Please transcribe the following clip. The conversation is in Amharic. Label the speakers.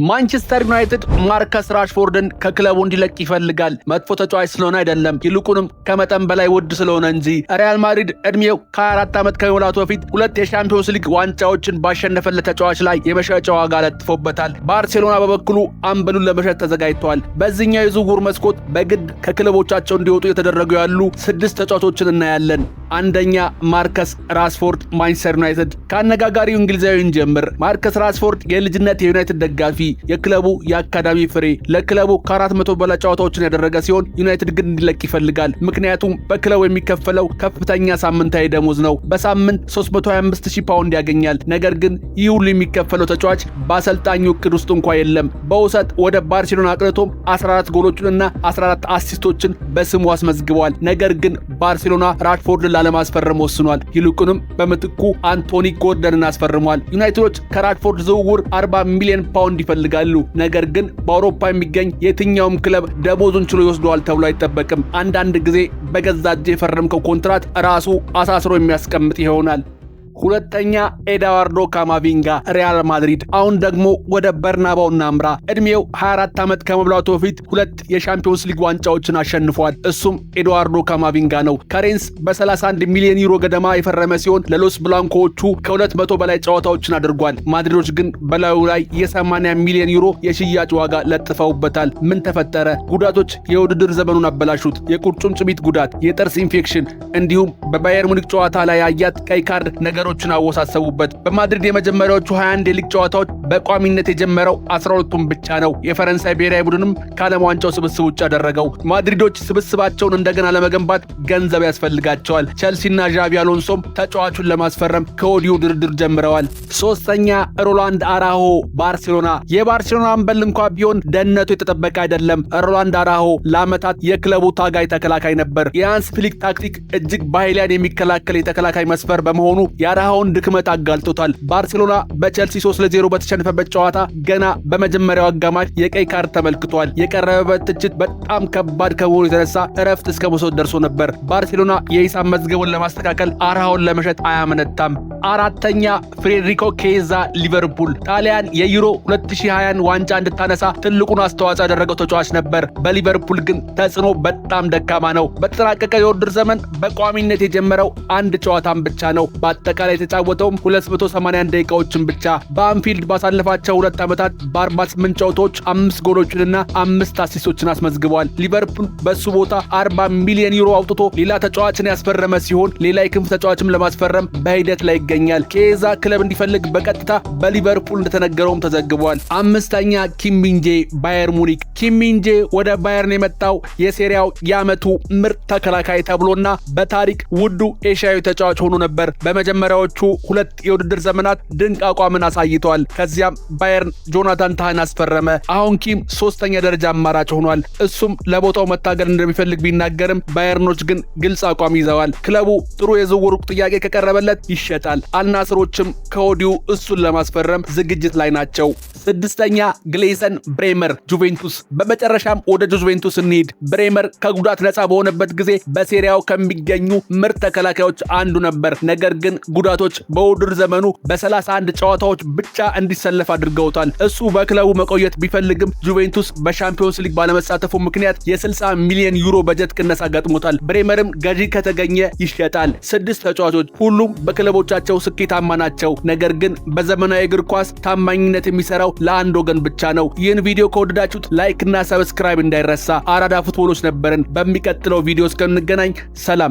Speaker 1: ማንቸስተር ዩናይትድ ማርከስ ራሽፎርድን ከክለቡ እንዲለቅ ይፈልጋል። መጥፎ ተጫዋች ስለሆነ አይደለም፣ ይልቁንም ከመጠን በላይ ውድ ስለሆነ እንጂ። ሪያል ማድሪድ እድሜው ከ24 ዓመት ከመሙላቱ በፊት 2 የሻምፒዮንስ ሊግ ዋንጫዎችን ባሸነፈለት ተጫዋች ላይ የመሸጫ ዋጋ ለጥፎበታል። ባርሴሎና በበኩሉ አምበሉን ለመሸጥ ተዘጋጅቷል። በዚህኛው የዝውውር መስኮት በግድ ከክለቦቻቸው እንዲወጡ የተደረጉ ያሉ 6 ተጫዋቾችን እናያለን። አንደኛ ማርከስ ራሽፎርድ ማንቸስተር ዩናይትድ። ከአነጋጋሪው እንግሊዛዊን ጀምር። ማርከስ ራሽፎርድ የልጅነት የዩናይትድ ደጋፊ፣ የክለቡ የአካዳሚ ፍሬ፣ ለክለቡ ከ400 በላይ ጨዋታዎችን ያደረገ ሲሆን ዩናይትድ ግን እንዲለቅ ይፈልጋል። ምክንያቱም በክለቡ የሚከፈለው ከፍተኛ ሳምንታዊ ደሞዝ ነው። በሳምንት 325,000 ፓውንድ ያገኛል። ነገር ግን ይህ ሁሉ የሚከፈለው ተጫዋች በአሰልጣኙ እቅድ ውስጥ እንኳ የለም። በውሰት ወደ ባርሴሎና አቅንቶም 14 ጎሎችንና 14 አሲስቶችን በስሙ አስመዝግቧል። ነገር ግን ባርሴሎና ራሽፎርድን ላለማስፈረም ወስኗል። ይልቁንም በምትኩ አንቶኒ ጎርደንን አስፈርሟል። ዩናይትዶች ከራሽፎርድ ዝውውር 40 ሚሊዮን ፓውንድ ይፈልጋሉ። ነገር ግን በአውሮፓ የሚገኝ የትኛውም ክለብ ደሞዙን ችሎ ይወስደዋል ተብሎ አይጠበቅም። አንዳንድ ጊዜ በገዛ እጅ የፈረምከው ኮንትራት ራሱ አሳስሮ የሚያስቀምጥ ይሆናል። ሁለተኛ ኤድዋርዶ ካማቪንጋ ሪያል ማድሪድ። አሁን ደግሞ ወደ በርናባው እናምራ። እድሜው 24 ዓመት ከመብላቱ በፊት 2 የሻምፒዮንስ ሊግ ዋንጫዎችን አሸንፏል። እሱም ኤድዋርዶ ካማቪንጋ ነው። ከሬንስ በ31 ሚሊዮን ዩሮ ገደማ የፈረመ ሲሆን ለሎስ ብላንኮዎቹ ከ200 በላይ ጨዋታዎችን አድርጓል። ማድሪዶች ግን በላዩ ላይ የ80 ሚሊዮን ዩሮ የሽያጭ ዋጋ ለጥፈውበታል። ምን ተፈጠረ? ጉዳቶች የውድድር ዘመኑን አበላሹት። የቁርጭምጭሚት ጉዳት፣ የጥርስ ኢንፌክሽን እንዲሁም በባየር ሙኒክ ጨዋታ ላይ ያያት ቀይ ካርድ ነገሮችን አወሳሰቡበት። በማድሪድ የመጀመሪያዎቹ 21 የሊግ ጨዋታዎች በቋሚነት የጀመረው 12ቱን ብቻ ነው። የፈረንሳይ ብሔራዊ ቡድንም ከዓለም ዋንጫው ስብስብ ውጭ አደረገው። ማድሪዶች ስብስባቸውን እንደገና ለመገንባት ገንዘብ ያስፈልጋቸዋል። ቸልሲና ዣቪ አሎንሶም ተጫዋቹን ለማስፈረም ከወዲሁ ድርድር ጀምረዋል። ሶስተኛ ሮላንድ አራሆ ባርሴሎና። የባርሴሎና አምበል እንኳ ቢሆን ደህንነቱ የተጠበቀ አይደለም። ሮላንድ አራሆ ለዓመታት የክለቡ ታጋይ ተከላካይ ነበር። የሃንስ ፍሊክ ታክቲክ እጅግ በኃይሊያን የሚከላከል የተከላካይ መስፈር በመሆኑ የአራሆን ድክመት አጋልጦታል። ባርሴሎና በቸልሲ 3-0 በተሸነፈበት ጨዋታ ገና በመጀመሪያው አጋማሽ የቀይ ካርድ ተመልክቷል። የቀረበበት ትችት በጣም ከባድ ከመሆኑ የተነሳ እረፍት እስከ መውሰድ ደርሶ ነበር። ባርሴሎና የሂሳብ መዝገቡን ለማስተካከል አራሆን ለመሸጥ አያመነታም። አራተኛ ፍሬድሪኮ ኬዛ ሊቨርፑል። ጣሊያን የዩሮ 2020 ዋንጫ እንድታነሳ ትልቁን አስተዋጽኦ ያደረገው ተጫዋች ነበር። በሊቨርፑል ግን ተጽዕኖ በጣም ደካማ ነው። በተጠናቀቀ የውድድር ዘመን በቋሚነት የጀመረው አንድ ጨዋታም ብቻ ነው። በአጠቃላይ የተጫወተውም 281 ደቂቃዎችን ብቻ። በአንፊልድ ባሳለፋቸው 2 ዓመታት በ48 ጨዋታዎች 5 ጎሎችንና 5 አሲስቶችን አስመዝግቧል። ሊቨርፑል በሱ ቦታ 40 ሚሊዮን ዩሮ አውጥቶ ሌላ ተጫዋችን ያስፈረመ ሲሆን ሌላ የክንፍ ተጫዋችም ለማስፈረም በሂደት ላይ ይገኛል። ኬዛ ክለብ እንዲፈልግ በቀጥታ በሊቨርፑል እንደተነገረውም ተዘግቧል። አምስተኛ ኪም ሚንጄ ባየር ሙኒክ። ኪም ሚንጄ ወደ ባየርን የመጣው የሴሪያው የዓመቱ ምርጥ ተከላካይ ተብሎና በታሪክ ውዱ ኤሽያዊ ተጫዋች ሆኖ ነበር። በመጀመሪያዎቹ 2 የውድድር ዘመናት ድንቅ አቋምን አሳይቷል። ከዚያም ባየርን ጆናታን ታህን አስፈረመ። አሁን ኪም 3ኛ ደረጃ አማራጭ ሆኗል። እሱም ለቦታው መታገል እንደሚፈልግ ቢናገርም ባየርኖች ግን ግልጽ አቋም ይዘዋል። ክለቡ ጥሩ የዝውውር ጥያቄ ከቀረበለት ይሸጣል። አልናስሮችም ከወዲሁ እሱን ለማስፈረም ዝግጅት ላይ ናቸው። 6ኛ ግሌሰን ብሬመር ጁቬንቱስ። በመጨረሻም ወደ ጁቬንቱስ እንሂድ። ብሬመር ከጉዳት ነፃ በሆነበት ጊዜ በሴሪያው ከሚገኙ ምርጥ ተከላካዮች አንዱ ነበር። ነገር ግን ጉዳቶች በውድድር ዘመኑ በ31 ጨዋታዎች ብቻ እንዲሰለፍ አድርገውታል። እሱ በክለቡ መቆየት ቢፈልግም ጁቬንቱስ በሻምፒዮንስ ሊግ ባለመሳተፉ ምክንያት የ60 ሚሊዮን ዩሮ በጀት ቅነሳ ገጥሞታል። ብሬመርም ገዢ ከተገኘ ይሸጣል። 6 ተጫዋቾች ሁሉም በክለቦቻቸው ስኬታማ ናቸው። ነገር ግን በዘመናዊ እግር ኳስ ታማኝነት የሚሰራው ለአንድ ወገን ብቻ ነው። ይህን ቪዲዮ ከወደዳችሁት ላይክ እና ሰብስክራይብ እንዳይረሳ። አራዳ ፉትቦሎች ነበርን። በሚቀጥለው ቪዲዮ እስከምንገናኝ ሰላም።